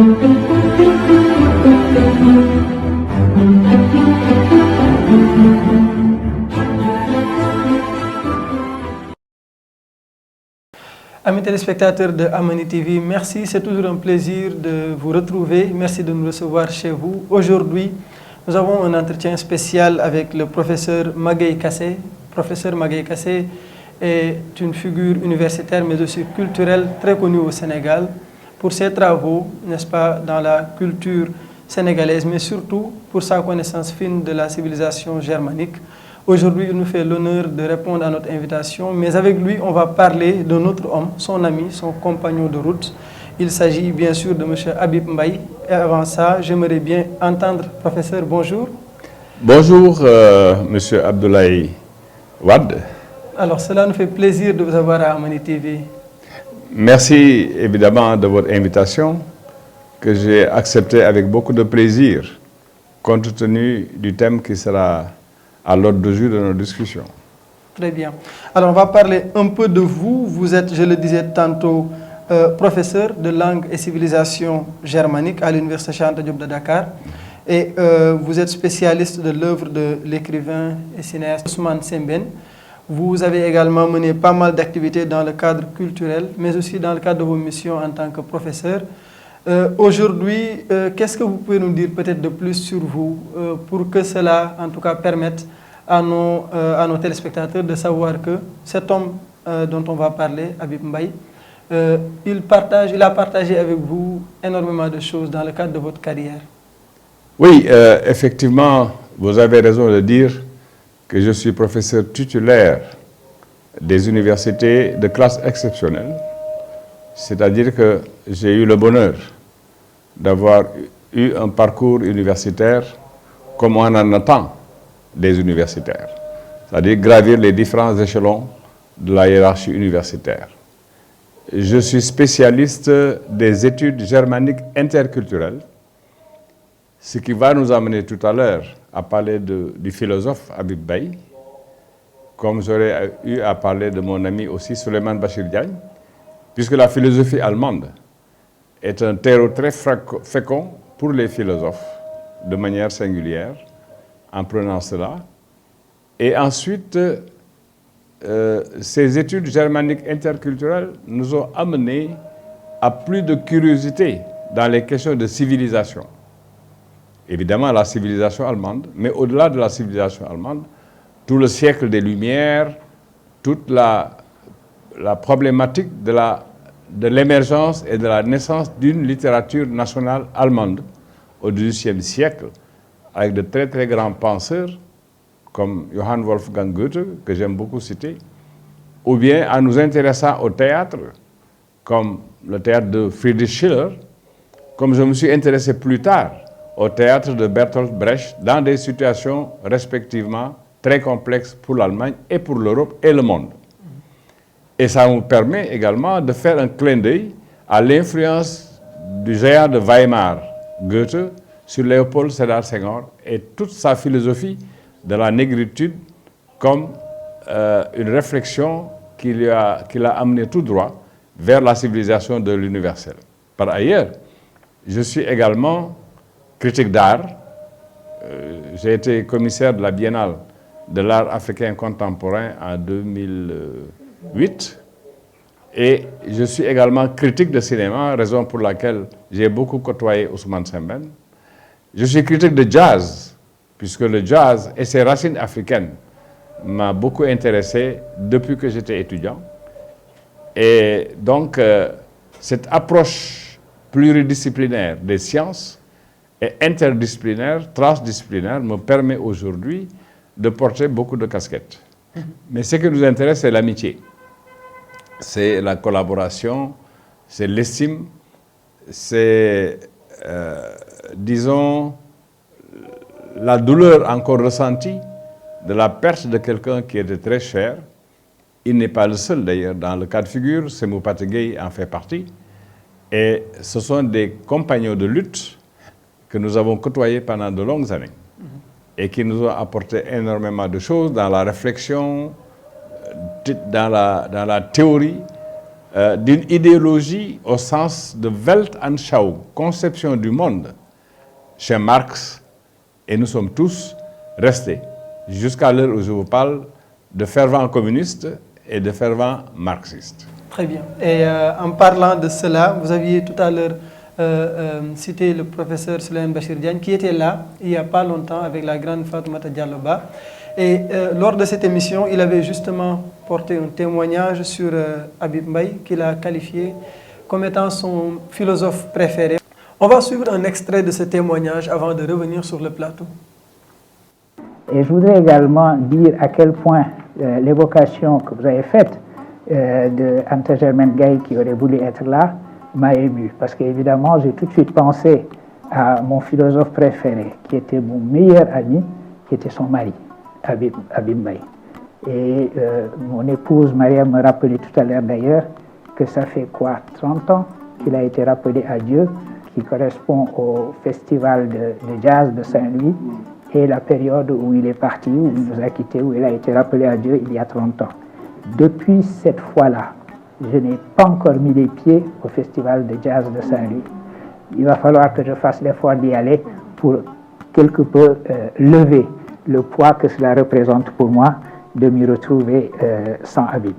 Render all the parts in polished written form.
Amis téléspectateurs de Amani TV, merci, c'est toujours un plaisir de vous retrouver. Merci de nous recevoir chez vous. Aujourd'hui, nous avons un entretien spécial avec le professeur Magaye Kassé. Professeur Magaye Kassé est une figure universitaire mais aussi culturelle très connue au Sénégal pour ses travaux, n'est-ce pas, dans la culture sénégalaise, mais surtout pour sa connaissance fine de la civilisation germanique. Aujourd'hui, il nous fait l'honneur de répondre à notre invitation, mais avec lui, on va parler d'un autre homme, son ami, son compagnon de route. Il s'agit bien sûr de M. Habib Mbaye. Et avant ça, j'aimerais bien entendre, professeur, bonjour. Bonjour, M. Abdoulaye Wade. Alors, cela nous fait plaisir de vous avoir à Amani TV. Merci évidemment de votre invitation, que j'ai acceptée avec beaucoup de plaisir, compte tenu du thème qui sera à l'ordre du jour de nos discussions. Très bien. Alors, on va parler un peu de vous. Vous êtes, je le disais tantôt, professeur de langue et civilisation germanique à l'Université Cheikh Anta Diop de Dakar. Et vous êtes spécialiste de l'œuvre de l'écrivain et cinéaste Ousmane Sembène. Vous avez également mené pas mal d'activités dans le cadre culturel, mais aussi dans le cadre de vos missions en tant que professeur. Aujourd'hui, qu'est-ce que vous pouvez nous dire peut-être de plus sur vous pour que cela, en tout cas, permette à nos téléspectateurs de savoir que cet homme dont on va parler, Habib Mbaye, il a partagé avec vous énormément de choses dans le cadre de votre carrière. Oui, effectivement, vous avez raison de dire que je suis professeur titulaire des universités de classe exceptionnelle. C'est-à-dire que j'ai eu le bonheur d'avoir eu un parcours universitaire comme on en attend des universitaires, c'est-à-dire gravir les différents échelons de la hiérarchie universitaire. Je suis spécialiste des études germaniques interculturelles, ce qui va nous amener tout à l'heure à parler du philosophe Habib Mbaye, comme j'aurais eu à parler de mon ami aussi Souleymane Bachir Diagne, puisque la philosophie allemande est un terreau très fécond pour les philosophes, de manière singulière, en prenant cela. Et ensuite, ces études germaniques interculturelles nous ont amenés à plus de curiosité dans les questions de civilisation. Évidemment, la civilisation allemande, mais au-delà de la civilisation allemande, tout le siècle des Lumières, toute la problématique de l'émergence et de la naissance d'une littérature nationale allemande au XVIIIe siècle, avec de très très grands penseurs comme Johann Wolfgang Goethe, que j'aime beaucoup citer, ou bien en nous intéressant au théâtre, comme le théâtre de Friedrich Schiller, comme je me suis intéressé plus tard au théâtre de Bertolt Brecht, dans des situations respectivement très complexes pour l'Allemagne et pour l'Europe et le monde. Et ça nous permet également de faire un clin d'œil à l'influence du géant de Weimar, Goethe, sur Léopold Sédar Senghor et toute sa philosophie de la négritude comme une réflexion qui l'a amené tout droit vers la civilisation de l'universel. Par ailleurs, je suis également critique d'art. J'ai été commissaire de la Biennale de l'art africain contemporain en 2008 et je suis également critique de cinéma, raison pour laquelle j'ai beaucoup côtoyé Ousmane Sembène. Je suis critique de jazz, puisque le jazz et ses racines africaines m'ont beaucoup intéressé depuis que j'étais étudiant. Et donc, cette approche pluridisciplinaire des sciences et interdisciplinaire, transdisciplinaire, me permet aujourd'hui de porter beaucoup de casquettes. Mais ce qui nous intéresse, c'est l'amitié. C'est la collaboration, c'est l'estime, c'est, disons, la douleur encore ressentie de la perte de quelqu'un qui était très cher. Il n'est pas le seul d'ailleurs. Dans le cas de figure, Sémou Pathé Gueye en fait partie. Et ce sont des compagnons de lutte que nous avons côtoyés pendant de longues années et qui nous ont apporté énormément de choses dans la réflexion, dans la théorie, d'une idéologie au sens de Weltanschauung, conception du monde, chez Marx, et nous sommes tous restés, jusqu'à l'heure où je vous parle, de fervents communistes et de fervents marxistes. Très bien. Et en parlant de cela, vous aviez tout à l'heure cité le professeur Souleymane Bachir Diagne, qui était là il n'y a pas longtemps avec la grande Fatoumata Diallo Ba. Et lors de cette émission, il avait justement porté un témoignage sur Habib Mbaye, qu'il a qualifié comme étant son philosophe préféré. On va suivre un extrait de ce témoignage avant de revenir sur le plateau. Et je voudrais également dire à quel point l'évocation que vous avez faite de Anta Germaine Gaye qui aurait voulu être là m'a ému. Parce qu'évidemment, j'ai tout de suite pensé à mon philosophe préféré, qui était mon meilleur ami, qui était son mari, Habib Mbaye. Et mon épouse Mariam me rappelait tout à l'heure d'ailleurs que ça fait 30 ans qu'il a été rappelé à Dieu, qui correspond au festival de jazz de Saint-Louis, et la période où il est parti, où il nous a quittés, où il a été rappelé à Dieu il y a 30 ans. Depuis cette fois-là, je n'ai pas encore mis les pieds au festival de jazz de Saint-Louis. Il va falloir que je fasse l'effort d'y aller pour quelque peu lever le poids que cela représente pour moi de m'y retrouver sans Habib.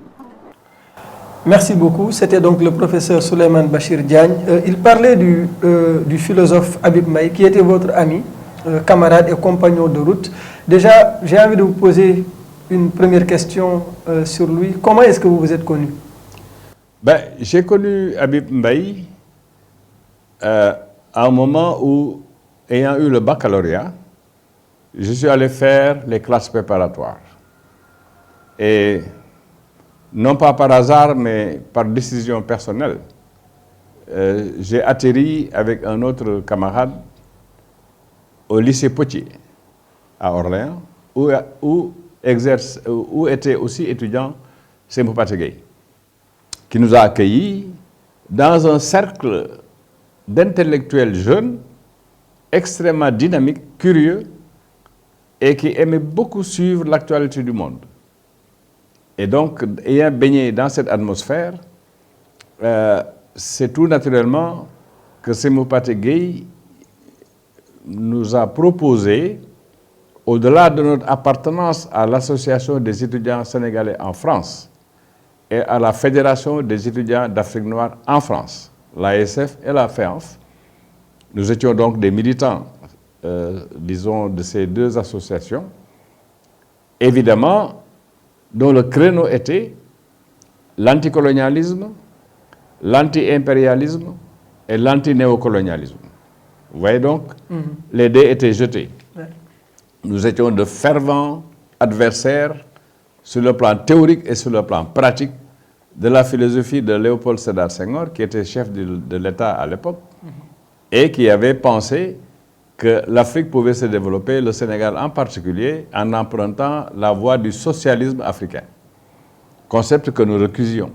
Merci beaucoup. C'était donc le professeur Souleymane Bachir Diagne. Il parlait du philosophe Habib Mbaye, qui était votre ami, camarade et compagnon de route. Déjà, j'ai envie de vous poser une première question sur lui. Comment est-ce que vous vous êtes connu? J'ai connu Habib Mbaye à un moment où, ayant eu le baccalauréat, je suis allé faire les classes préparatoires. Et non pas par hasard, mais par décision personnelle, j'ai atterri avec un autre camarade au lycée Potier, à Orléans, où était aussi étudiant Sémou Pathé Gaye, qui nous a accueillis dans un cercle d'intellectuels jeunes, extrêmement dynamiques, curieux, et qui aimaient beaucoup suivre l'actualité du monde. Et donc, ayant baigné dans cette atmosphère, c'est tout naturellement que Sémou Pathé Gaye nous a proposé, au-delà de notre appartenance à l'Association des étudiants sénégalais en France et à la Fédération des étudiants d'Afrique noire en France, l'ASF et la FEANF, nous étions donc des militants, disons, de ces deux associations, évidemment, dont le créneau était l'anticolonialisme, l'anti-impérialisme et l'anti-néocolonialisme. Vous voyez donc, les dés étaient jetés. Ouais. Nous étions de fervents adversaires sur le plan théorique et sur le plan pratique de la philosophie de Léopold Sédar Senghor, qui était chef de l'État à l'époque, et qui avait pensé que l'Afrique pouvait se développer, le Sénégal en particulier, en empruntant la voie du socialisme africain, concept que nous récusions.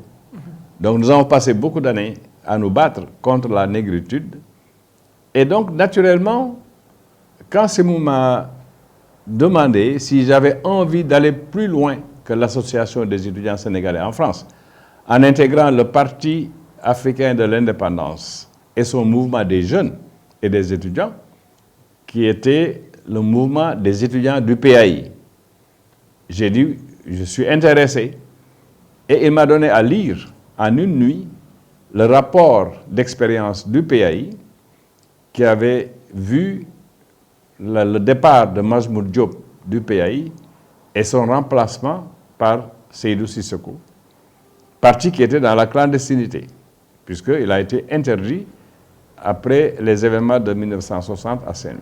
Donc nous avons passé beaucoup d'années à nous battre contre la négritude. Et donc, naturellement, quand Sémou m'a demandé si j'avais envie d'aller plus loin que l'Association des étudiants sénégalais en France, en intégrant le Parti africain de l'indépendance et son mouvement des jeunes et des étudiants, qui était le mouvement des étudiants du PAI. J'ai dit, je suis intéressé, et il m'a donné à lire en une nuit le rapport d'expérience du PAI, qui avait vu le départ de Majmoud Diop du PAI et son remplacement par Seydou Sissoko, parti qui était dans la clandestinité, puisqu'il a été interdit après les événements de 1960 à Saint-Louis.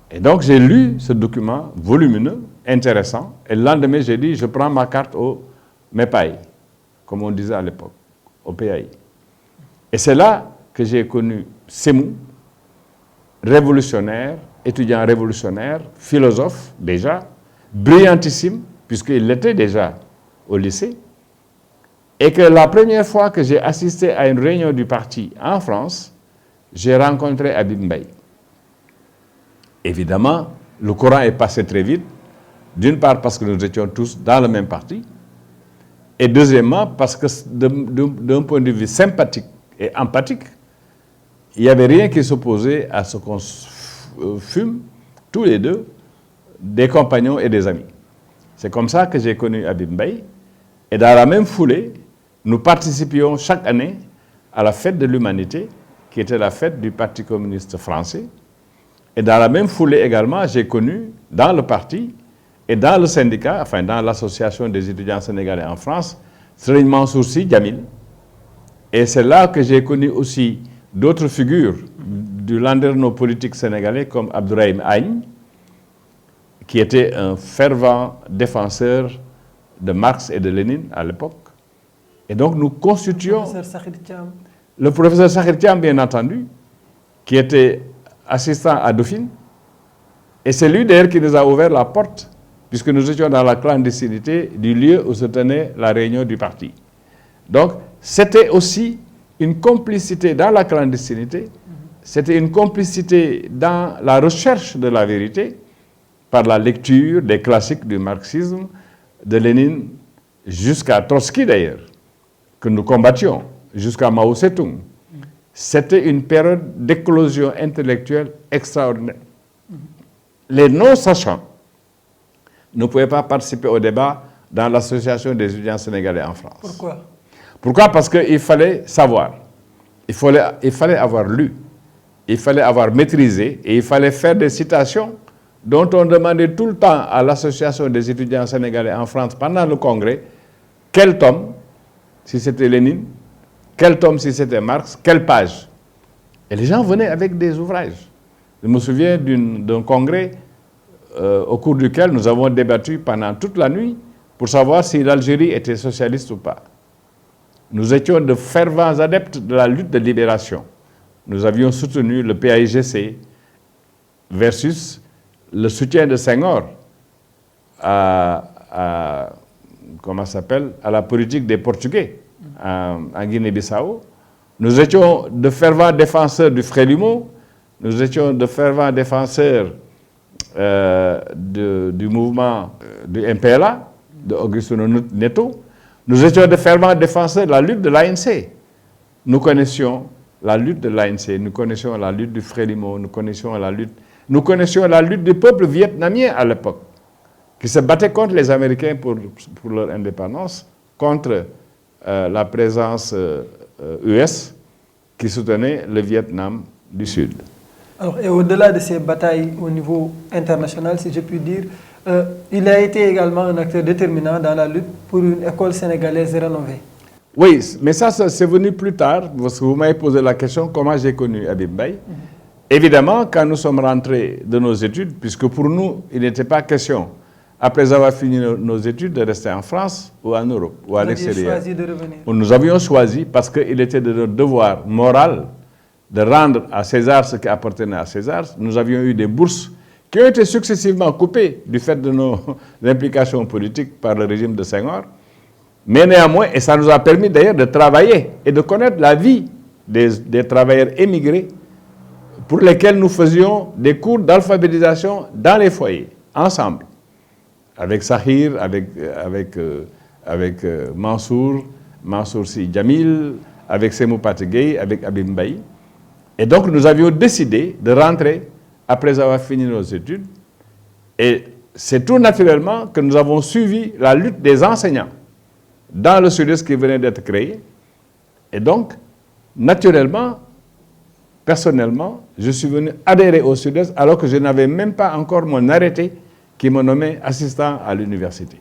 Et donc j'ai lu ce document volumineux, intéressant, et le lendemain j'ai dit, je prends ma carte au MEPAI, comme on disait à l'époque, au PAI. Et c'est là que j'ai connu Sémou, révolutionnaire, étudiant révolutionnaire, philosophe déjà, brillantissime, puisqu'il l'était déjà au lycée, et que la première fois que j'ai assisté à une réunion du parti en France, j'ai rencontré Habib Mbaye. Évidemment, le courant est passé très vite, d'une part parce que nous étions tous dans le même parti, Et deuxièmement, parce que d'un point de vue sympathique et empathique, il n'y avait rien qui s'opposait à ce qu'on fume, tous les deux, des compagnons et des amis. C'est comme ça que j'ai connu Habib Mbaye. Et dans la même foulée, nous participions chaque année à la fête de l'humanité, qui était la fête du Parti communiste français. Et dans la même foulée également, j'ai connu dans le parti et dans le syndicat, enfin dans l'association des étudiants sénégalais en France, Serigne Mansour Sy Djamil. Et c'est là que j'ai connu aussi d'autres figures du landerneau politique sénégalais comme Abdourahim Agne, qui était un fervent défenseur de Marx et de Lénine à l'époque. Et donc nous constituions... Le professeur Sakhir Thiam, bien entendu, qui était assistant à Dauphine. Et c'est lui d'ailleurs qui nous a ouvert la porte, puisque nous étions dans la clandestinité du lieu où se tenait la réunion du parti. Donc c'était aussi une complicité dans la clandestinité, c'était une complicité dans la recherche de la vérité, par la lecture des classiques du marxisme, de Lénine, jusqu'à Trotsky d'ailleurs, que nous combattions, jusqu'à Mao Tse-tung. C'était une période d'éclosion intellectuelle extraordinaire. Les non-sachants ne pouvaient pas participer au débat dans l'association des étudiants sénégalais en France. Pourquoi? Pourquoi? Parce qu'il fallait savoir, il fallait avoir lu, il fallait avoir maîtrisé, et il fallait faire des citations dont on demandait tout le temps à l'association des étudiants sénégalais en France pendant le congrès, quel tome, si c'était Lénine, quel tome si c'était Marx, quelle page. Et les gens venaient avec des ouvrages. Je me souviens d'un congrès au cours duquel nous avons débattu pendant toute la nuit pour savoir si l'Algérie était socialiste ou pas. Nous étions de fervents adeptes de la lutte de libération. Nous avions soutenu le PAIGC versus le soutien de Senghor comment s'appelle, à la politique des Portugais en Guinée-Bissau. Nous étions de fervents défenseurs du Frélimo, nous étions de fervents défenseurs du mouvement du MPLA, de Augusto Neto. Nous étions de fervents défenseurs de la lutte de l'ANC. Nous connaissions la lutte de l'ANC, nous connaissions la lutte du Frélimo, nous connaissions la lutte du peuple vietnamien à l'époque, qui se battait contre les Américains pour leur indépendance, contre la présence US qui soutenait le Vietnam du Sud. Alors, et au-delà de ces batailles au niveau international, si je puis dire, il a été également un acteur déterminant dans la lutte pour une école sénégalaise rénovée. Oui, mais ça c'est venu plus tard, parce que vous m'avez posé la question comment j'ai connu Habib Mbaye. Évidemment, quand nous sommes rentrés de nos études, puisque pour nous, il n'était pas question, après avoir fini nos études, de rester en France ou en Europe ou à l'extérieur. Choisi de revenir. Nous avions choisi, parce qu'il était de notre devoir moral de rendre à César ce qui appartenait à César. Nous avions eu des bourses qui ont été successivement coupées du fait de nos implications politiques par le régime de Senghor. Mais néanmoins, et ça nous a permis d'ailleurs de travailler et de connaître la vie des travailleurs émigrés pour lesquels nous faisions des cours d'alphabétisation dans les foyers, ensemble, avec Sakhir, avec Mansour Sy Djamil, avec Sémou Pathé Gueye, avec Habib Mbaye. Et donc nous avions décidé de rentrer après avoir fini nos études. Et c'est tout naturellement que nous avons suivi la lutte des enseignants dans le Sud-Est qui venait d'être créé. Et donc, naturellement, personnellement, je suis venu adhérer au Sud-Est alors que je n'avais même pas encore mon arrêté qui me nommait assistant à l'université.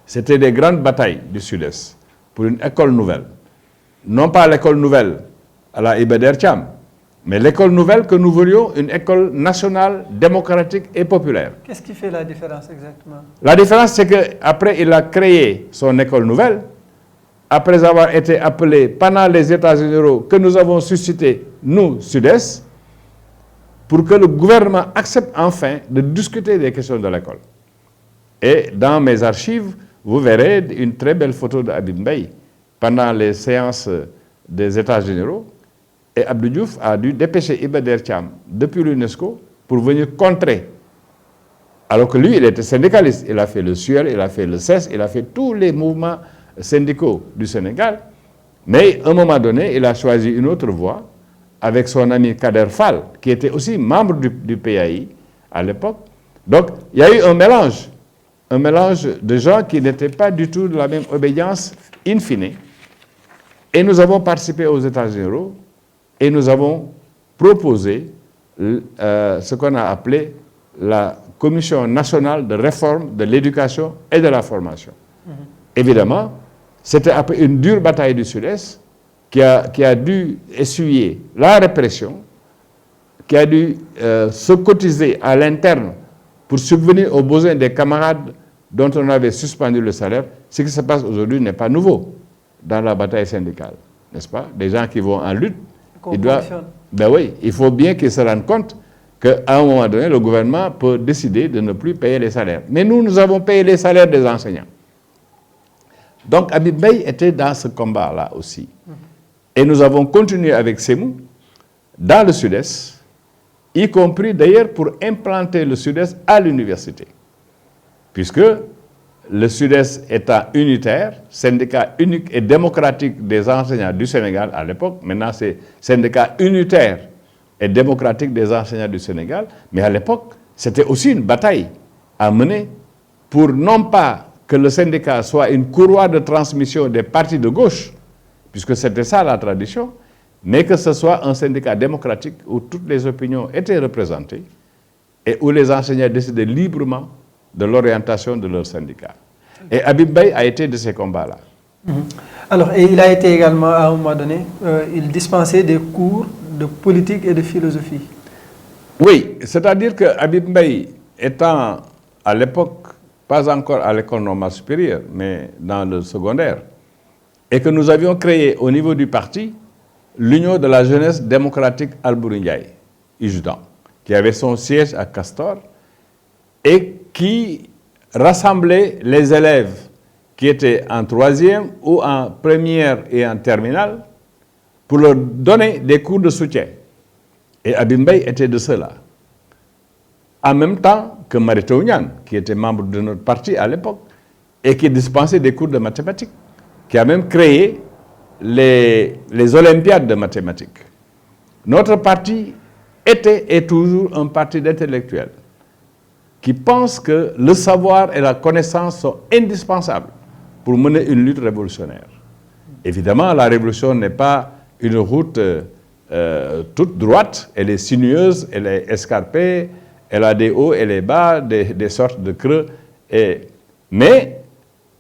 C'était des grandes batailles du Sud-Est pour une école nouvelle. Non pas l'école nouvelle à la Iba Der Thiam, mais l'école nouvelle que nous voulions, une école nationale, démocratique et populaire. Qu'est-ce qui fait la différence exactement? La différence, c'est qu'après, il a créé son école nouvelle, après avoir été appelé pendant les États généraux que nous avons suscités, nous, Sud-Est, pour que le gouvernement accepte enfin de discuter des questions de l'école. Et dans mes archives, vous verrez une très belle photo de Habib Mbaye pendant les séances des États généraux. Et Abdou Diouf a dû dépêcher Iba Der Thiam depuis l'UNESCO pour venir contrer. Alors que lui, il était syndicaliste. Il a fait le SUEL, il a fait le CES, il a fait tous les mouvements syndicaux du Sénégal, mais à un moment donné, il a choisi une autre voie avec son ami Kader Fall, qui était aussi membre du PAI à l'époque. Donc, il y a eu un mélange de gens qui n'étaient pas du tout de la même obédience in fine. Et nous avons participé aux États généraux et nous avons proposé ce qu'on a appelé la Commission nationale de réforme de l'éducation et de la formation. Évidemment, c'était après une dure bataille du Sud-Est qui a dû essuyer la répression, qui a dû se cotiser à l'interne pour subvenir aux besoins des camarades dont on avait suspendu le salaire. Ce qui se passe aujourd'hui n'est pas nouveau dans la bataille syndicale, n'est-ce pas? Des gens qui vont en lutte, ils doivent, ben oui, il faut bien qu'ils se rendent compte qu'à un moment donné, le gouvernement peut décider de ne plus payer les salaires. Mais nous avons payé les salaires des enseignants. Donc, Habib Beye était dans ce combat-là aussi. Et nous avons continué avec Sémou dans le Sud-Est, y compris d'ailleurs pour implanter le Sud-Est à l'université. Puisque le Sud-Est étant unitaire, syndicat unique et démocratique des enseignants du Sénégal à l'époque, maintenant c'est syndicat unitaire et démocratique des enseignants du Sénégal, mais à l'époque, c'était aussi une bataille à mener pour non pas que le syndicat soit une courroie de transmission des partis de gauche, puisque c'était ça la tradition, mais que ce soit un syndicat démocratique où toutes les opinions étaient représentées et où les enseignants décidaient librement de l'orientation de leur syndicat. Et Habib Beye a été de ces combats-là. Alors, et il a été également, à un moment donné, il dispensait des cours de politique et de philosophie. Oui, c'est-à-dire que Habib Beye, étant à l'époque pas encore à l'école normale supérieure, mais dans le secondaire, et que nous avions créé au niveau du parti l'Union de la jeunesse démocratique Albouri Ndiaye, UJDAN, qui avait son siège à Castor et qui rassemblait les élèves qui étaient en troisième ou en première et en terminale pour leur donner des cours de soutien. Et Habib Beye était de cela. En même temps que Mary Teuw Niane, qui était membre de notre parti à l'époque et qui dispensait des cours de mathématiques, qui a même créé les Olympiades de mathématiques. Notre parti était et toujours un parti d'intellectuels qui pense que le savoir et la connaissance sont indispensables pour mener une lutte révolutionnaire. Évidemment, la révolution n'est pas une route toute droite, elle est sinueuse, elle est escarpée, elle a des hauts et des bas, des sortes de creux. Mais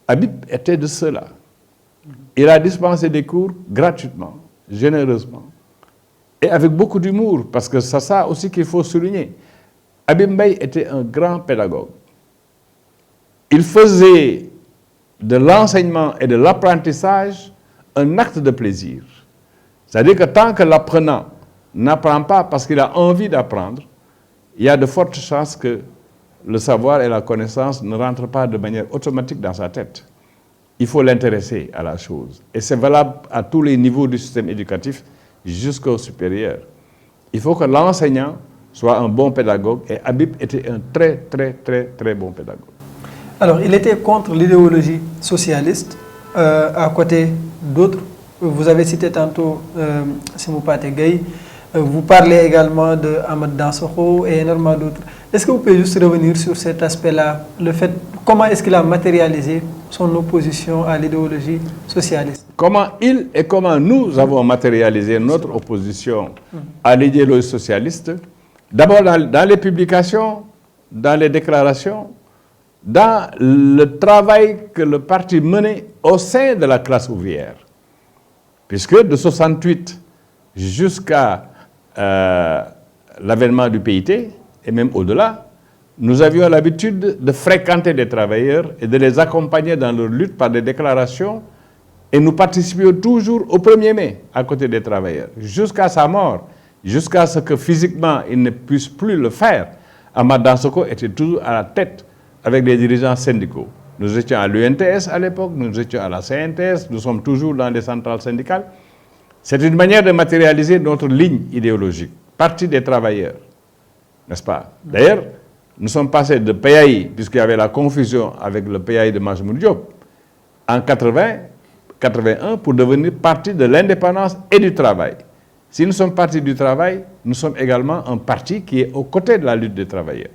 Habib était de cela. Il a dispensé des cours gratuitement, généreusement, et avec beaucoup d'humour, parce que c'est ça aussi qu'il faut souligner. Habib Beye était un grand pédagogue. Il faisait de l'enseignement et de l'apprentissage un acte de plaisir. C'est-à-dire que tant que l'apprenant n'apprend pas parce qu'il a envie d'apprendre, il y a de fortes chances que le savoir et la connaissance ne rentrent pas de manière automatique dans sa tête. Il faut l'intéresser à la chose. Et c'est valable à tous les niveaux du système éducatif jusqu'au supérieur. Il faut que l'enseignant soit un bon pédagogue et Habib était un très, très, très, très bon pédagogue. Alors, il était contre l'idéologie socialiste, à côté d'autres. Vous avez cité tantôt Sémou Pathé Gaye, vous parlez également de Ahmed Dansokho et énormément d'autres. Est-ce que vous pouvez juste revenir sur cet aspect-là, le fait, comment est-ce qu'il a matérialisé son opposition à l'idéologie socialiste? Comment il et comment nous avons matérialisé notre opposition à l'idéologie socialiste? D'abord dans les publications, dans les déclarations, dans le travail que le parti menait au sein de la classe ouvrière. Puisque de 68 jusqu'à l'avènement du PIT, et même au-delà, nous avions l'habitude de fréquenter des travailleurs et de les accompagner dans leur lutte par des déclarations, et nous participions toujours au 1er mai à côté des travailleurs, jusqu'à sa mort, jusqu'à ce que physiquement il ne puisse plus le faire. Ahmed Dansokho était toujours à la tête avec les dirigeants syndicaux. Nous étions à l'UNTS à l'époque, nous étions à la CNTS, nous sommes toujours dans les centrales syndicales. C'est une manière de matérialiser notre ligne idéologique, parti des travailleurs, n'est-ce pas? D'ailleurs, nous sommes passés de PAI, puisqu'il y avait la confusion avec le PAI de Majmoud Diop, en 81 pour devenir parti de l'indépendance et du travail. Si nous sommes partis du travail, nous sommes également un parti qui est aux côtés de la lutte des travailleurs.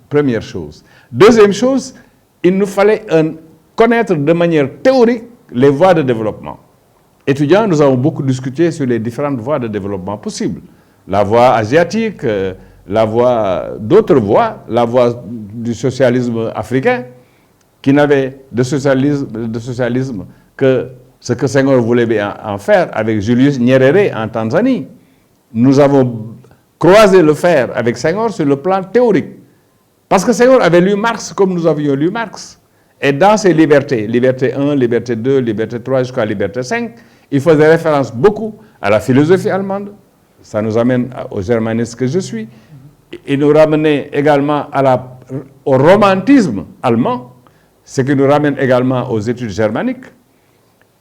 Première chose. Deuxième chose, il nous fallait connaître de manière théorique les voies de développement. Étudiants, nous avons beaucoup discuté sur les différentes voies de développement possibles. La voie asiatique, d'autres voies, la voie du socialisme africain, qui n'avait de socialisme que ce que Senghor voulait bien en faire avec Julius Nyerere en Tanzanie. Nous avons croisé le fer avec Senghor sur le plan théorique. Parce que Senghor avait lu Marx comme nous avions lu Marx. Et dans ces libertés, liberté 1, liberté 2, liberté 3 jusqu'à liberté 5, il faisait référence beaucoup à la philosophie allemande. Ça nous amène au germaniste que je suis. Il nous ramenait également au romantisme allemand, ce qui nous ramène également aux études germaniques.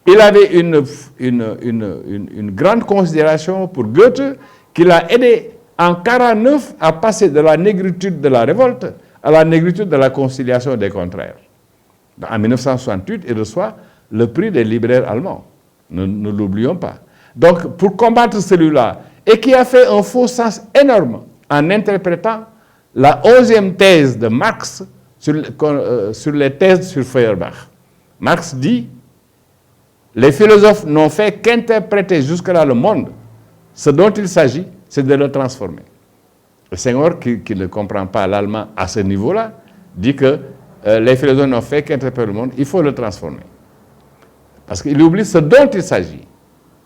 Il avait une grande considération pour Goethe, qui l'a aidé en 1949 à passer de la négritude de la révolte à la négritude de la conciliation des contraires. En 1968, il reçoit le prix des libraires allemands. Ne l'oublions pas. Donc, pour combattre celui-là, et qui a fait un faux sens énorme en interprétant la 11e thèse de Marx sur les thèses sur Feuerbach. Marx dit « Les philosophes n'ont fait qu'interpréter jusque-là le monde. Ce dont il s'agit, c'est de le transformer. » Le Senghor, qui ne comprend pas l'allemand à ce niveau-là, dit que les philosophes n'ont fait qu'interpréter le monde, il faut le transformer. Parce qu'il oublie ce dont il s'agit.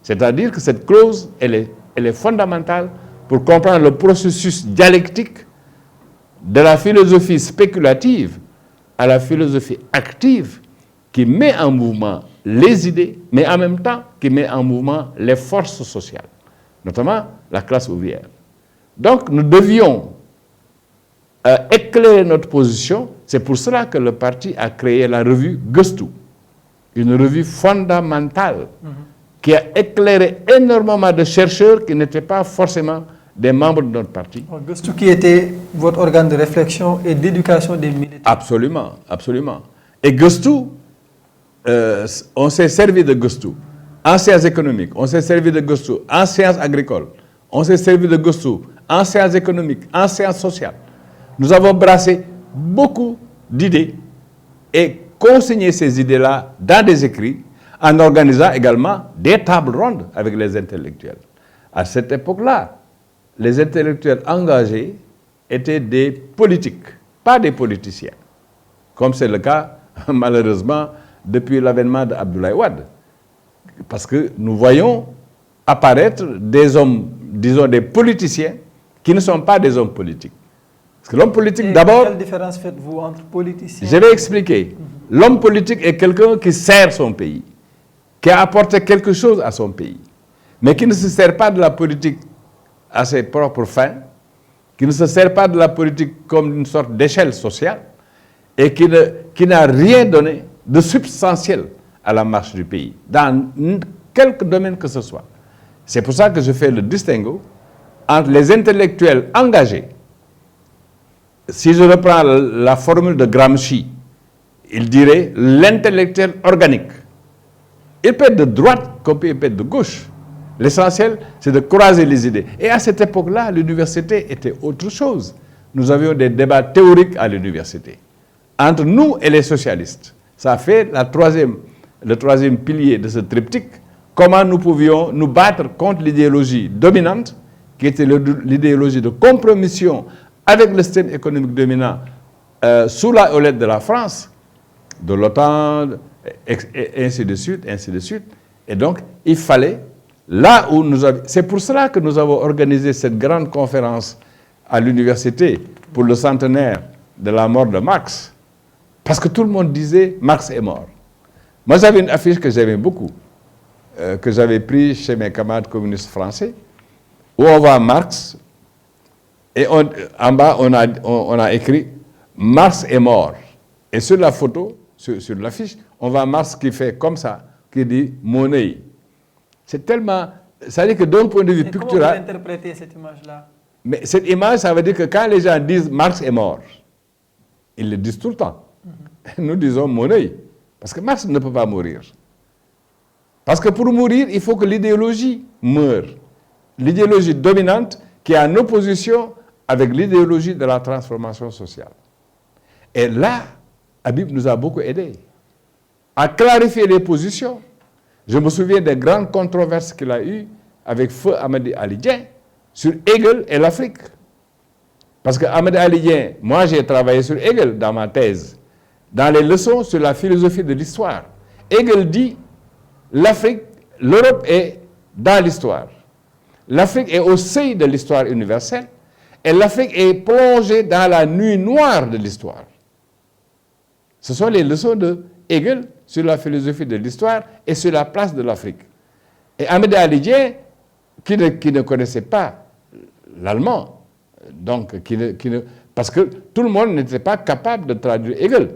C'est-à-dire que cette clause, elle est fondamentale pour comprendre le processus dialectique de la philosophie spéculative à la philosophie active qui met en mouvement les idées, mais en même temps qui met en mouvement les forces sociales, notamment la classe ouvrière. Donc nous devions éclairer notre position. C'est pour cela que le parti a créé la revue Gëstu, une revue fondamentale qui a éclairé énormément de chercheurs qui n'étaient pas forcément des membres de notre parti. Gëstu qui était votre organe de réflexion et d'éducation des militants. Absolument, absolument. Et Gëstu, on s'est servi de Gëstu en sciences économiques, on s'est servi de Gëstu en sciences agricoles, on s'est servi de Gëstu en sciences économiques, en sciences sociales. Nous avons brassé beaucoup d'idées et consigné ces idées-là dans des écrits en organisant également des tables rondes avec les intellectuels. À cette époque-là, les intellectuels engagés étaient des politiques, pas des politiciens, comme c'est le cas, malheureusement, depuis l'avènement d'Abdoulaye Wade. Parce que nous voyons apparaître des hommes, disons des politiciens, qui ne sont pas des hommes politiques. Parce que l'homme politique, d'abord... Quelle différence faites-vous entre politiciens? Je vais expliquer. L'homme politique est quelqu'un qui sert son pays, qui a apporté quelque chose à son pays, mais qui ne se sert pas de la politique à ses propres fins, qui ne se sert pas de la politique comme une sorte d'échelle sociale, et qui n'a rien donné de substantiel à la marche du pays, dans quelque domaine que ce soit. C'est pour ça que je fais le distinguo entre les intellectuels engagés. Si je reprends la formule de Gramsci, il dirait l'intellectuel organique. Il peut être de droite comme il peut être de gauche. L'essentiel, c'est de croiser les idées. Et à cette époque-là, l'université était autre chose. Nous avions des débats théoriques à l'université, entre nous et les socialistes. Ça fait le troisième pilier de ce triptyque. Comment nous pouvions nous battre contre l'idéologie dominante, qui était l'idéologie de compromission avec le système économique dominant sous la houlette de la France, de l'OTAN, et ainsi de suite, ainsi de suite. Et donc, il fallait, là où nous avions... C'est pour cela que nous avons organisé cette grande conférence à l'université pour le centenaire de la mort de Marx, parce que tout le monde disait « Marx est mort ». Moi, j'avais une affiche que j'aimais beaucoup, que j'avais prise chez mes camarades communistes français, où on voit Marx, et en bas, on a écrit « Marx est mort ». Et sur la photo, sur l'affiche, on voit Marx qui fait comme ça, qui dit « monnaie ». C'est tellement... Ça veut dire que d'un point de vue pictural... Comment vous interprétez cette image-là? Mais cette image, ça veut dire que quand les gens disent « Marx est mort », ils le disent tout le temps. Nous disons « monnaie ». Parce que Marx ne peut pas mourir. Parce que pour mourir, il faut que l'idéologie meure. L'idéologie dominante qui est en opposition avec l'idéologie de la transformation sociale. Et là, Habib nous a beaucoup aidés à clarifier les positions. Je me souviens des grandes controverses qu'il a eues avec Feu Amady Ali Dieng sur Hegel et l'Afrique. Parce que Amady Ali Dieng, moi j'ai travaillé sur Hegel dans ma thèse, dans les leçons sur la philosophie de l'histoire. Hegel dit, l'Afrique, l'Europe est dans l'histoire. L'Afrique est au seuil de l'histoire universelle et l'Afrique est plongée dans la nuit noire de l'histoire. Ce sont les leçons de Hegel sur la philosophie de l'histoire et sur la place de l'Afrique. Et Amady Ali Dieng, qui ne connaissait pas l'allemand, donc parce que tout le monde n'était pas capable de traduire Hegel,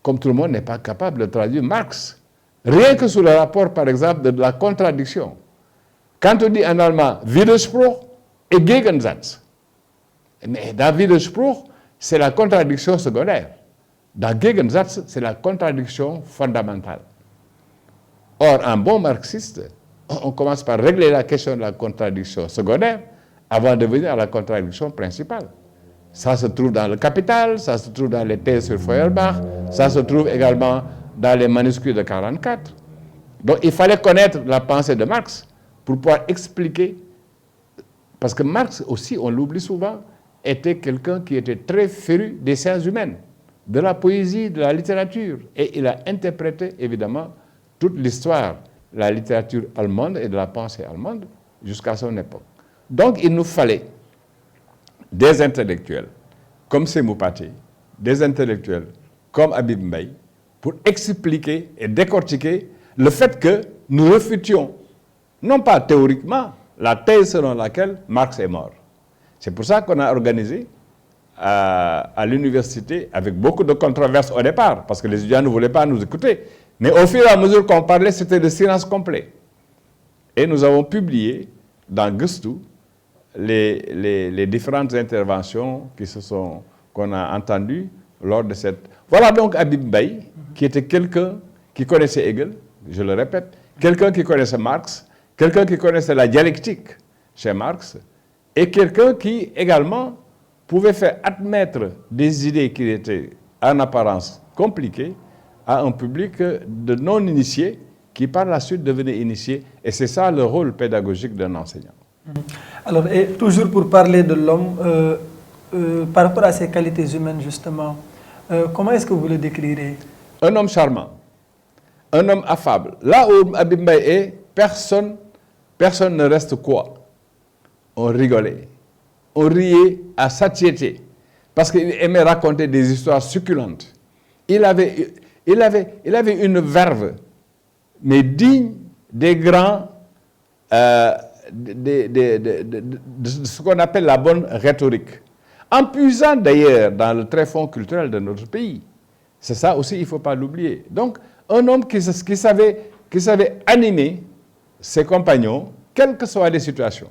comme tout le monde n'est pas capable de traduire Marx. Rien que sur le rapport, par exemple, de la contradiction. Quand on dit en allemand Widerspruch et Gegensatz, mais dans Widerspruch, c'est la contradiction secondaire. Dans Gegensatz, c'est la contradiction fondamentale. Or, un bon marxiste, on commence par régler la question de la contradiction secondaire avant de venir à la contradiction principale. Ça se trouve dans le Capital, ça se trouve dans les thèses sur Feuerbach, ça se trouve également dans les manuscrits de 1944. Donc, il fallait connaître la pensée de Marx pour pouvoir expliquer, parce que Marx aussi, on l'oublie souvent, était quelqu'un qui était très féru des sciences humaines, de la poésie, de la littérature, et il a interprété évidemment toute l'histoire, la littérature allemande et de la pensée allemande jusqu'à son époque. Donc il nous fallait des intellectuels comme Sémou Pathé, des intellectuels comme Habib Mbaye, pour expliquer et décortiquer le fait que nous refutions, non pas théoriquement, la thèse selon laquelle Marx est mort. C'est pour ça qu'on a organisé à l'université, avec beaucoup de controverses au départ, parce que les étudiants ne voulaient pas nous écouter. Mais au fur et à mesure qu'on parlait, c'était le silence complet. Et nous avons publié dans Gëstu les différentes interventions qu'on a entendues lors de cette... Voilà donc Habib Mbaye, qui était quelqu'un qui connaissait Hegel, je le répète, quelqu'un qui connaissait Marx, quelqu'un qui connaissait la dialectique chez Marx, et quelqu'un qui également pouvait faire admettre des idées qui étaient en apparence compliquées à un public de non-initiés qui par la suite devenait initié. Et c'est ça le rôle pédagogique d'un enseignant. Alors, et toujours pour parler de l'homme, par rapport à ses qualités humaines justement, comment est-ce que vous le décrirez? Un homme charmant, un homme affable. Là où Habib Mbaye est, personne ne reste quoi. On rigolait, on riait à satiété, parce qu'il aimait raconter des histoires succulentes. Il avait une verve, mais digne des grands, de ce qu'on appelle la bonne rhétorique. En puisant d'ailleurs dans le tréfonds culturel de notre pays. C'est ça aussi, il ne faut pas l'oublier. Donc, un homme qui savait animer ses compagnons, quelles que soient les situations.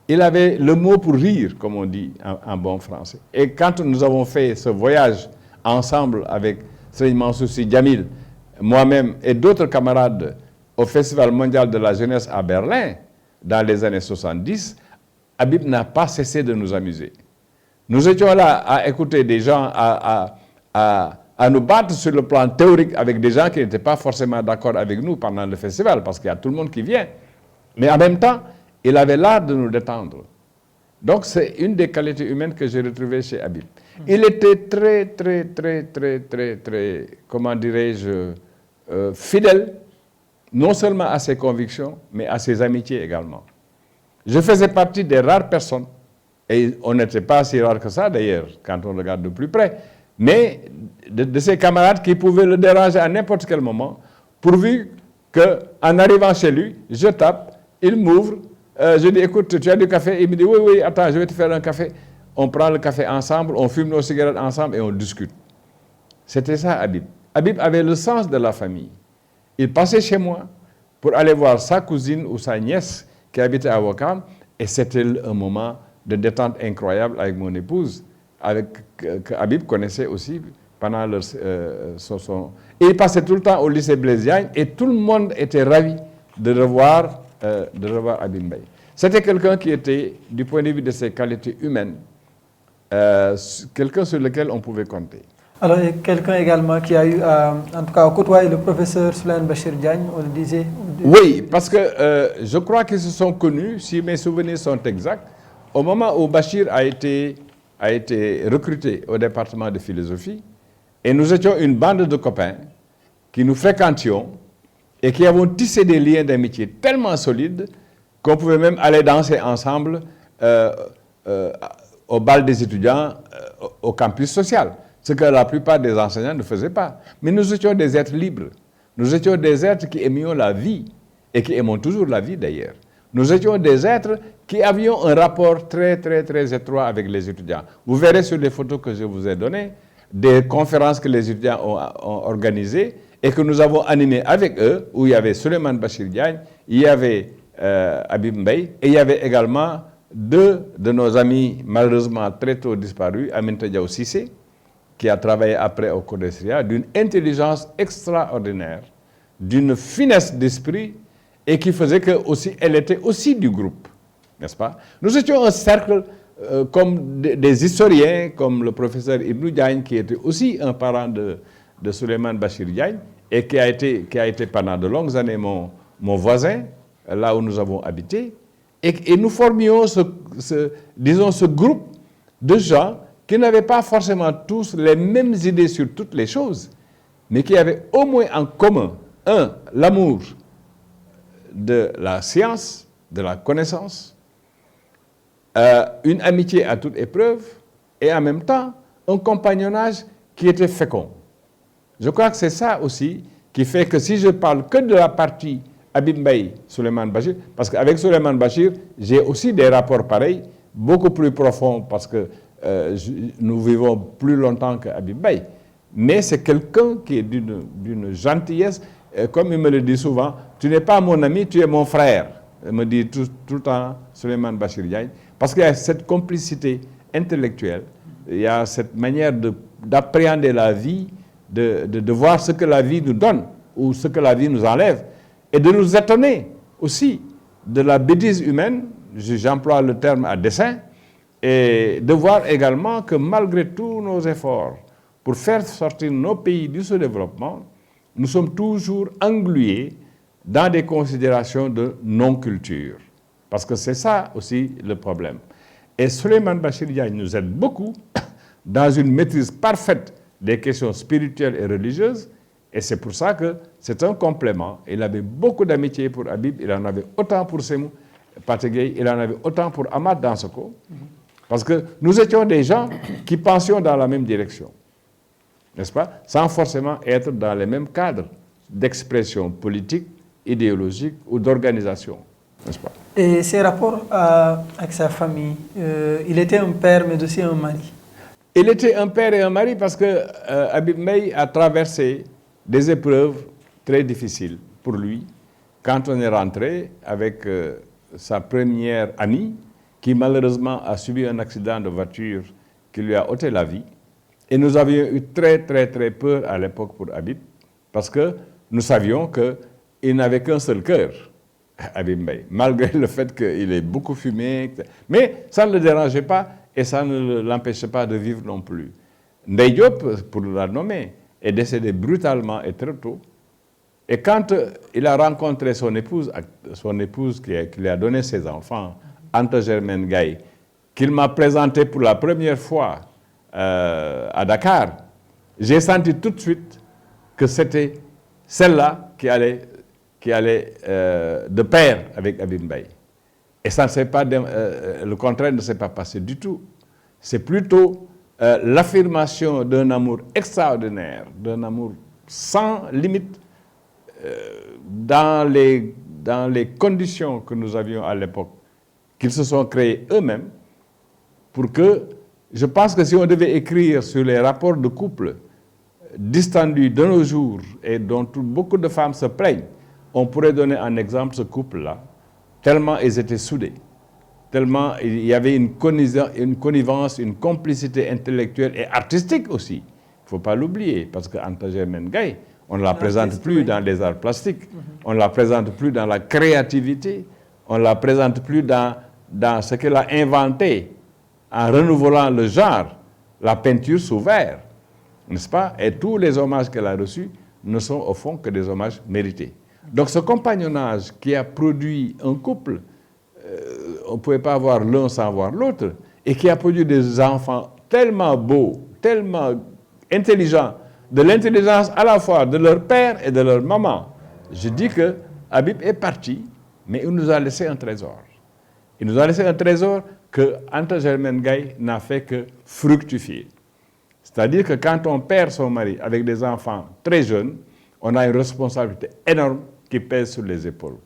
Il avait le mot pour rire, comme on dit en bon français. Et quand nous avons fait ce voyage ensemble avec Serigne Mansour Sy Djamil, moi-même et d'autres camarades au Festival mondial de la jeunesse à Berlin, dans les années 70, Habib n'a pas cessé de nous amuser. Nous étions là à écouter des gens, à nous battre sur le plan théorique avec des gens qui n'étaient pas forcément d'accord avec nous pendant le festival, parce qu'il y a tout le monde qui vient. Mais en même temps, il avait l'art de nous détendre. Donc c'est une des qualités humaines que j'ai retrouvées chez Habib. Il était très, comment dirais-je, fidèle, non seulement à ses convictions, mais à ses amitiés également. Je faisais partie des rares personnes, et on n'était pas si rares que ça d'ailleurs, quand on regarde de plus près, mais de ses camarades qui pouvaient le déranger à n'importe quel moment, pourvu qu'en arrivant chez lui, je tape, il m'ouvre, je dis, écoute, tu as du café? Il me dit, oui, attends, je vais te faire un café. On prend le café ensemble, on fume nos cigarettes ensemble et on discute. C'était ça, Habib. Habib avait le sens de la famille. Il passait chez moi pour aller voir sa cousine ou sa nièce qui habitait à Ouakam, et c'était un moment de détente incroyable avec mon épouse, que Habib connaissait aussi pendant leur, Et ils passaient tout le temps au lycée Blaise Diagne et tout le monde était ravi de revoir Habib Mbaye. C'était quelqu'un qui était, du point de vue de ses qualités humaines, quelqu'un sur lequel on pouvait compter. Alors, il y a quelqu'un également qui a eu, en tout cas, côtoyé le professeur Souleymane Bachir Diagne, on le disait. Oui, parce que je crois qu'ils se sont connus, si mes souvenirs sont exacts, au moment où Bachir a été recruté au département de philosophie, et nous étions une bande de copains qui nous fréquentions et qui avons tissé des liens d'amitié tellement solides qu'on pouvait même aller danser ensemble au bal des étudiants au campus social, ce que la plupart des enseignants ne faisaient pas. Mais nous étions des êtres libres. Nous étions des êtres qui aimions la vie et qui aimons toujours la vie d'ailleurs. Nous étions des êtres qui avions un rapport très, très, très étroit avec les étudiants. Vous verrez sur les photos que je vous ai données, des conférences que les étudiants ont organisées et que nous avons animées avec eux, où il y avait Souleymane Bachir Diagne, il y avait Habib Mbaye, et il y avait également deux de nos amis, malheureusement très tôt disparus, Aminata Diaw Cissé, qui a travaillé après au CODESRIA, d'une intelligence extraordinaire, d'une finesse d'esprit, et qui faisait qu'elle était aussi du groupe, n'est-ce pas? Nous étions un cercle comme des historiens, comme le professeur Ibnou Diagne, qui était aussi un parent de Souleymane Bachir Diagne, et qui a été pendant de longues années mon voisin, là où nous avons habité, et nous formions ce groupe de gens qui n'avaient pas forcément tous les mêmes idées sur toutes les choses, mais qui avaient au moins en commun, l'amour de la science, de la connaissance, une amitié à toute épreuve, et en même temps, un compagnonnage qui était fécond. Je crois que c'est ça aussi qui fait que si je parle que de la partie Habib Mbaye, Souleymane Bachir, parce qu'avec Souleymane Bachir, j'ai aussi des rapports pareils, beaucoup plus profonds, parce que nous vivons plus longtemps que Habib Mbaye. Mais c'est quelqu'un qui est d'une gentillesse, comme il me le dit souvent, tu n'es pas mon ami, tu es mon frère, il me dit tout le temps Souleymane Bachir Diagne, parce qu'il y a cette complicité intellectuelle, il y a cette manière d'appréhender la vie, de voir ce que la vie nous donne ou ce que la vie nous enlève, et de nous étonner aussi de la bêtise humaine, j'emploie le terme à dessein, et de voir également que malgré tous nos efforts pour faire sortir nos pays du sous-développement, nous sommes toujours englués dans des considérations de non-culture. Parce que c'est ça aussi le problème. Et Souleymane Bachir Diagne nous aide beaucoup dans une maîtrise parfaite des questions spirituelles et religieuses, et c'est pour ça que c'est un complément. Il avait beaucoup d'amitié pour Habib, il en avait autant pour Sémou Pategui, il en avait autant pour Ahmad Dansoko, parce que nous étions des gens qui pensions dans la même direction, n'est-ce pas? Sans forcément être dans les mêmes cadres d'expression politique, idéologique ou d'organisation, n'est-ce pas? Et ses rapports avec sa famille, il était un père mais aussi un mari. Il était un père et un mari parce que Habib Mbaye a traversé des épreuves très difficiles pour lui quand on est rentré avec sa première amie qui malheureusement a subi un accident de voiture qui lui a ôté la vie. Et nous avions eu très très très peur à l'époque pour Habib parce que nous savions qu'il n'avait qu'un seul cœur, Habib Mbaye, malgré le fait qu'il ait beaucoup fumé. Mais ça ne le dérangeait pas et ça ne l'empêchait pas de vivre non plus. Ndeye Diop, pour la nommer, est décédé brutalement et très tôt. Et quand il a rencontré son épouse qui lui a donné ses enfants, Anta Germaine Gaye, qu'il m'a présenté pour la première fois à Dakar, j'ai senti tout de suite que c'était celle-là qui allait de pair avec Habib Mbaye. Et ça ne s'est pas, le contraire ne s'est pas passé du tout. C'est plutôt l'affirmation d'un amour extraordinaire, d'un amour sans limite, dans les conditions que nous avions à l'époque, qu'ils se sont créés eux-mêmes, pour que, je pense que si on devait écrire sur les rapports de couple distendus de nos jours et dont beaucoup de femmes se plaignent, on pourrait donner en exemple ce couple-là, tellement ils étaient soudés, tellement il y avait une connivence, une complicité intellectuelle et artistique aussi, ne faut pas l'oublier, parce qu'Anta Germaine Gaye, on ne la présente plus dans les arts plastiques, on ne la présente plus dans la créativité, on ne la présente plus dans ce qu'elle a inventé en renouvelant le genre, la peinture sous verre, n'est-ce pas? Et tous les hommages qu'elle a reçus ne sont au fond que des hommages mérités. Donc ce compagnonnage qui a produit un couple, on ne pouvait pas avoir l'un sans voir l'autre, et qui a produit des enfants tellement beaux, tellement intelligents, de l'intelligence à la fois de leur père et de leur maman. Je dis que Habib est parti, mais il nous a laissé un trésor. Il nous a laissé un trésor que Anta Germaine Gaye n'a fait que fructifier. C'est-à-dire que quand on perd son mari avec des enfants très jeunes, on a une responsabilité énorme qui pèse sur les épaules.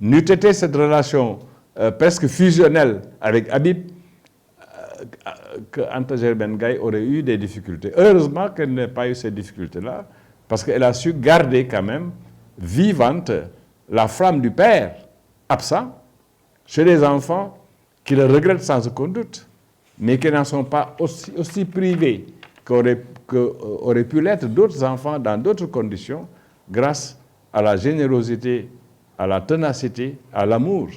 N'eût été cette relation presque fusionnelle avec Habib, que Anta Germaine Gaye aurait eu des difficultés. Heureusement qu'elle n'ait pas eu ces difficultés-là, parce qu'elle a su garder quand même vivante la flamme du père absent chez les enfants qui le regrettent sans aucun doute, mais qui n'en sont pas aussi privés qu'auraient pu l'être d'autres enfants dans d'autres conditions, grâce à la générosité, à la ténacité, à l'amour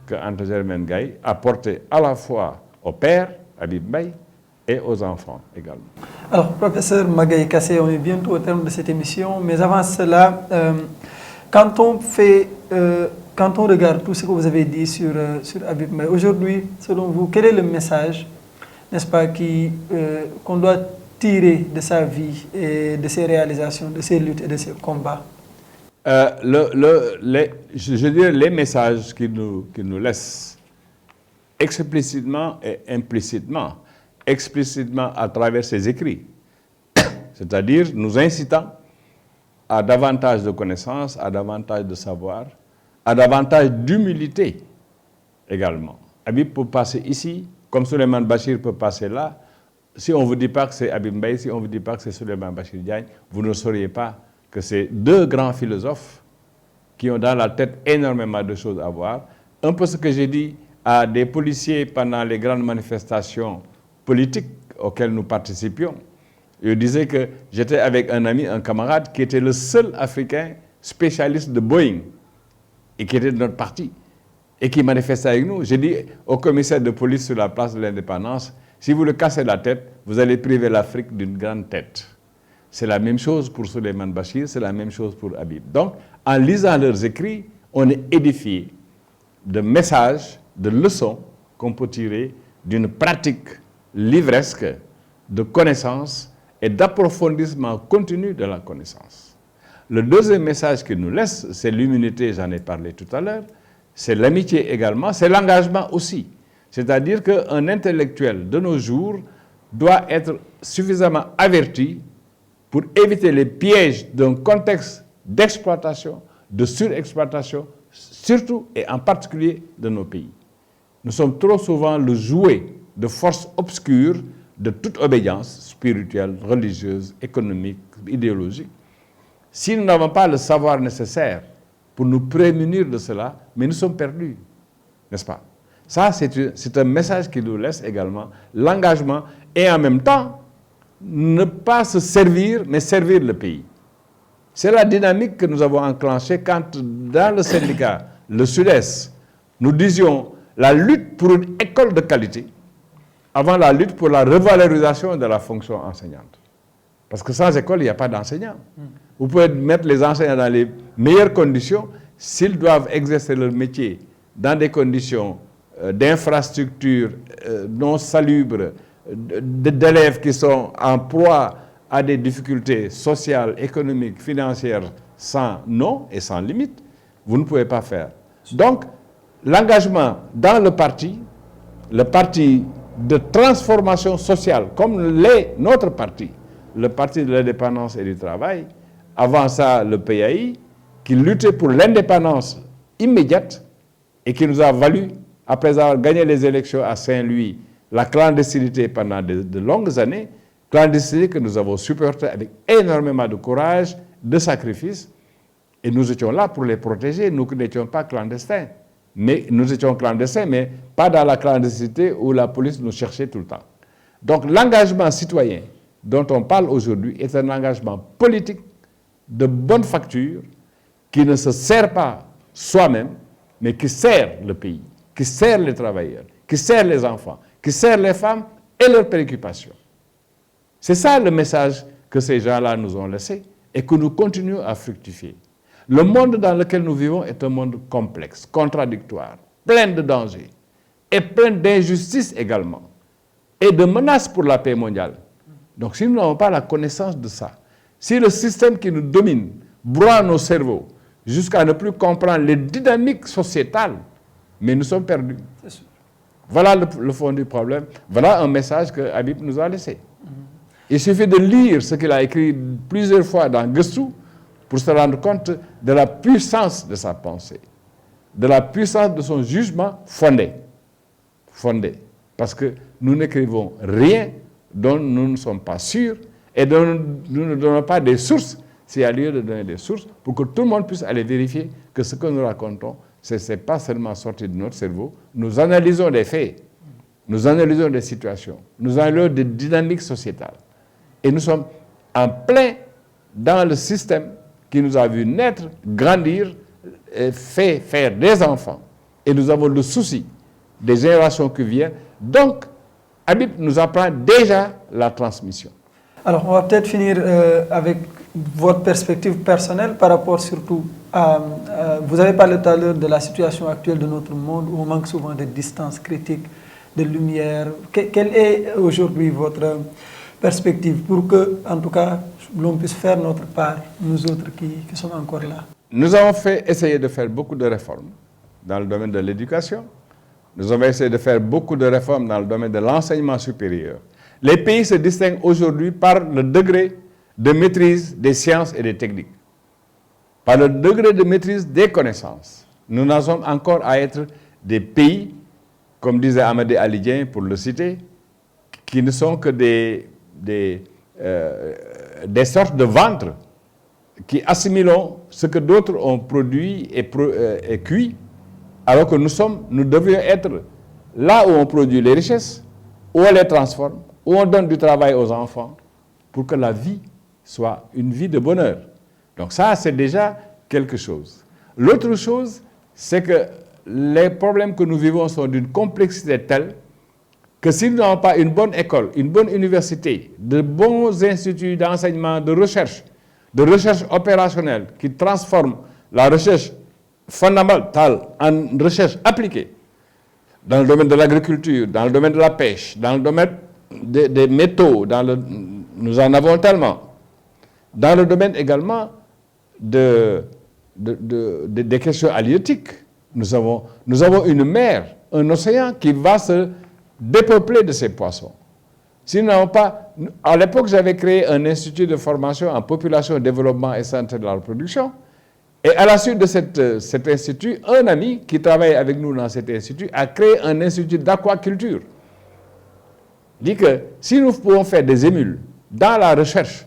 que Anta Germaine Gaye a porté à la fois au père, Habib Mbaye, et aux enfants également. Alors, professeur Magaye Kassé, on est bientôt au terme de cette émission, mais avant cela, quand on regarde tout ce que vous avez dit sur Habib Mbaye, aujourd'hui, selon vous, quel est le message, n'est-ce pas, qu'on doit tirer de sa vie et de ses réalisations, de ses luttes et de ses combats? Je dirais les messages qu'il nous laisse explicitement et implicitement, explicitement à travers ses écrits, c'est-à-dire nous incitant à davantage de connaissances, à davantage de savoir, à davantage d'humilité également. Habib peut passer ici, comme Souleymane Bachir peut passer là. Si on ne vous dit pas que c'est Habib Mbaye, si on ne vous dit pas que c'est Souleymane Bachir Diagne, vous ne sauriez pas que c'est deux grands philosophes qui ont dans la tête énormément de choses à voir. Un peu ce que j'ai dit à des policiers pendant les grandes manifestations politiques auxquelles nous participions. Je disais que j'étais avec un ami, un camarade, qui était le seul Africain spécialiste de Boeing et qui était de notre parti et qui manifestait avec nous. J'ai dit au commissaire de police sur la place de l'Indépendance, si vous le cassez la tête, vous allez priver l'Afrique d'une grande tête. C'est la même chose pour Souleymane Bachir, c'est la même chose pour Habib. Donc, en lisant leurs écrits, on est édifié de messages, de leçons qu'on peut tirer d'une pratique livresque de connaissance et d'approfondissement continu de la connaissance. Le deuxième message qu'il nous laisse, c'est l'humilité, j'en ai parlé tout à l'heure, c'est l'amitié également, c'est l'engagement aussi. C'est-à-dire qu'un intellectuel de nos jours doit être suffisamment averti pour éviter les pièges d'un contexte d'exploitation, de surexploitation, surtout et en particulier de nos pays. Nous sommes trop souvent le jouet de forces obscures de toute obédience spirituelle, religieuse, économique, idéologique. Si nous n'avons pas le savoir nécessaire pour nous prémunir de cela, mais nous sommes perdus, n'est-ce pas? Ça, c'est un message qui nous laisse également l'engagement et en même temps, ne pas se servir, mais servir le pays. C'est la dynamique que nous avons enclenchée quand, dans le syndicat, le Sud-Est, nous disions la lutte pour une école de qualité avant la lutte pour la revalorisation de la fonction enseignante. Parce que sans école, il n'y a pas d'enseignants. Vous pouvez mettre les enseignants dans les meilleures conditions s'ils doivent exercer leur métier dans des conditions d'infrastructures non salubres, d'élèves qui sont en proie à des difficultés sociales, économiques, financières sans nom et sans limite, vous ne pouvez pas faire. Donc, l'engagement dans le parti de transformation sociale, comme notre parti, le parti de l'indépendance et du travail, avant ça le PAI, qui luttait pour l'indépendance immédiate et qui nous a valu, après avoir gagné les élections à Saint-Louis, la clandestinité pendant de longues années, clandestinité que nous avons supportée avec énormément de courage, de sacrifice, et nous étions là pour les protéger, nous n'étions pas clandestins. Mais nous étions clandestins, mais pas dans la clandestinité où la police nous cherchait tout le temps. Donc l'engagement citoyen dont on parle aujourd'hui est un engagement politique de bonne facture qui ne se sert pas soi-même, mais qui sert le pays, qui sert les travailleurs, qui sert les enfants, qui sert les femmes et leurs préoccupations. C'est ça le message que ces gens-là nous ont laissé et que nous continuons à fructifier. Le monde dans lequel nous vivons est un monde complexe, contradictoire, plein de dangers et plein d'injustices également et de menaces pour la paix mondiale. Donc si nous n'avons pas la connaissance de ça, si le système qui nous domine broie nos cerveaux jusqu'à ne plus comprendre les dynamiques sociétales, mais nous sommes perdus. Voilà le fond du problème. Voilà un message que Habib nous a laissé. Il suffit de lire ce qu'il a écrit plusieurs fois dans Gëstu pour se rendre compte de la puissance de sa pensée, de la puissance de son jugement fondé. Fondé. Parce que nous n'écrivons rien dont nous ne sommes pas sûrs et dont nous ne donnons pas des sources, s'il y a lieu de donner des sources, pour que tout le monde puisse aller vérifier que ce que nous racontons, ce n'est pas seulement sorti de notre cerveau. Nous analysons des faits, nous analysons des situations, nous analysons des dynamiques sociétales. Et nous sommes en plein dans le système qui nous a vu naître, grandir, et fait faire des enfants. Et nous avons le souci des générations qui viennent. Donc, Habib nous apprend déjà la transmission. Alors, on va peut-être finir avec votre perspective personnelle par rapport surtout à... vous avez parlé tout à l'heure de la situation actuelle de notre monde où on manque souvent de distance critique, de lumière. Quelle est aujourd'hui votre perspective pour que, en tout cas, l'on puisse faire notre part, nous autres qui sommes encore là? Nous avons essayé de faire beaucoup de réformes dans le domaine de l'éducation. Nous avons essayé de faire beaucoup de réformes dans le domaine de l'enseignement supérieur. Les pays se distinguent aujourd'hui par le degré de maîtrise des sciences et des techniques, par le degré de maîtrise des connaissances. Nous n'en sommes encore à être des pays, comme disait Amadé Alidien, pour le citer, qui ne sont que des sortes de ventres qui assimilons ce que d'autres ont produit et cuit, alors que nous devrions être là où on produit les richesses, où on les transforme, où on donne du travail aux enfants, pour que la vie soit une vie de bonheur. Donc ça, c'est déjà quelque chose. L'autre chose, c'est que les problèmes que nous vivons sont d'une complexité telle que si nous n'avons pas une bonne école, une bonne université, de bons instituts d'enseignement, de recherche opérationnelle qui transforment la recherche fondamentale en recherche appliquée, dans le domaine de l'agriculture, dans le domaine de la pêche, dans le domaine des métaux, nous en avons tellement. Dans le domaine également des questions halieutiques, nous avons une mer, un océan qui va se dépeupler de ces poissons. Si nous n'avons pas... À l'époque, j'avais créé un institut de formation en population, développement et santé de la reproduction. Et à la suite de cet institut, un ami qui travaille avec nous dans cet institut a créé un institut d'aquaculture. Il dit que si nous pouvons faire des émules dans la recherche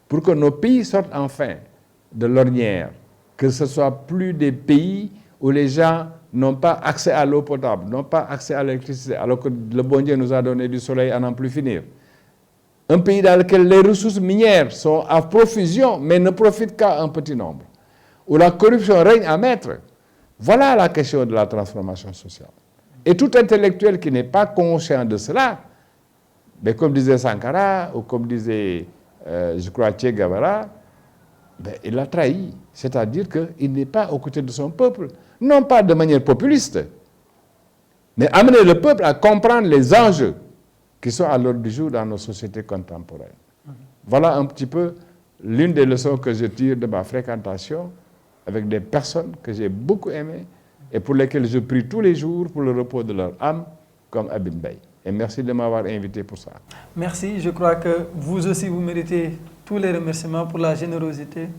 pour que nos pays sortent enfin de l'ornière, que ce ne soit plus des pays où les gens n'ont pas accès à l'eau potable, n'ont pas accès à l'électricité, alors que le bon Dieu nous a donné du soleil à n'en plus finir. Un pays dans lequel les ressources minières sont à profusion, mais ne profitent qu'à un petit nombre, où la corruption règne à maître. Voilà la question de la transformation sociale. Et tout intellectuel qui n'est pas conscient de cela, mais comme disait Sankara, ou comme disait, je crois, Che Guevara, il a trahi. C'est-à-dire qu'il n'est pas aux côtés de son peuple, non pas de manière populiste, mais amener le peuple à comprendre les enjeux qui sont à l'ordre du jour dans nos sociétés contemporaines. Voilà un petit peu l'une des leçons que je tire de ma fréquentation avec des personnes que j'ai beaucoup aimées et pour lesquelles je prie tous les jours pour le repos de leur âme, comme Habib Beye. Et merci de m'avoir invité pour ça. Merci. Je crois que vous aussi, vous méritez tous les remerciements pour la générosité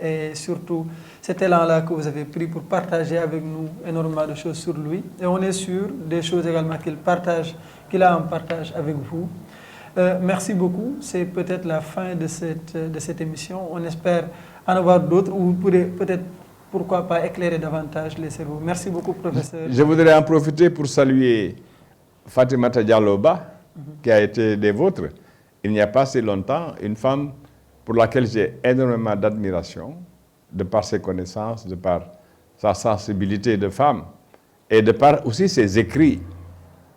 et surtout cet élan-là que vous avez pris pour partager avec nous énormément de choses sur lui. Et on est sûr des choses également qu'il a en partage avec vous. Merci beaucoup. C'est peut-être la fin de cette émission. On espère en avoir d'autres où vous pourrez peut-être, pourquoi pas, éclairer davantage les cerveaux. Merci beaucoup, professeur. Je voudrais en profiter pour saluer Fatimata Diallo Ba, qui a été des vôtres, il n'y a pas si longtemps, une femme pour laquelle j'ai énormément d'admiration, de par ses connaissances, de par sa sensibilité de femme, et de par aussi ses écrits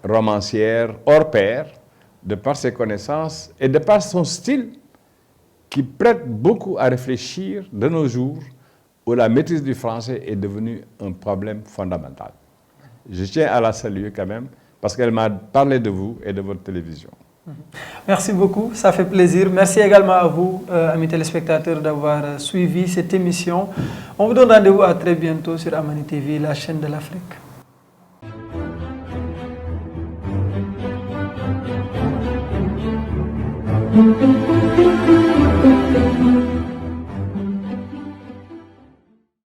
romancières hors pair, de par ses connaissances et de par son style qui prête beaucoup à réfléchir de nos jours où la maîtrise du français est devenue un problème fondamental. Je tiens à la saluer quand même parce qu'elle m'a parlé de vous et de votre télévision. Merci beaucoup, ça fait plaisir. Merci également à vous, amis téléspectateurs, d'avoir suivi cette émission. On vous donne rendez-vous à très bientôt sur Amani TV, la chaîne de l'Afrique. Thank you.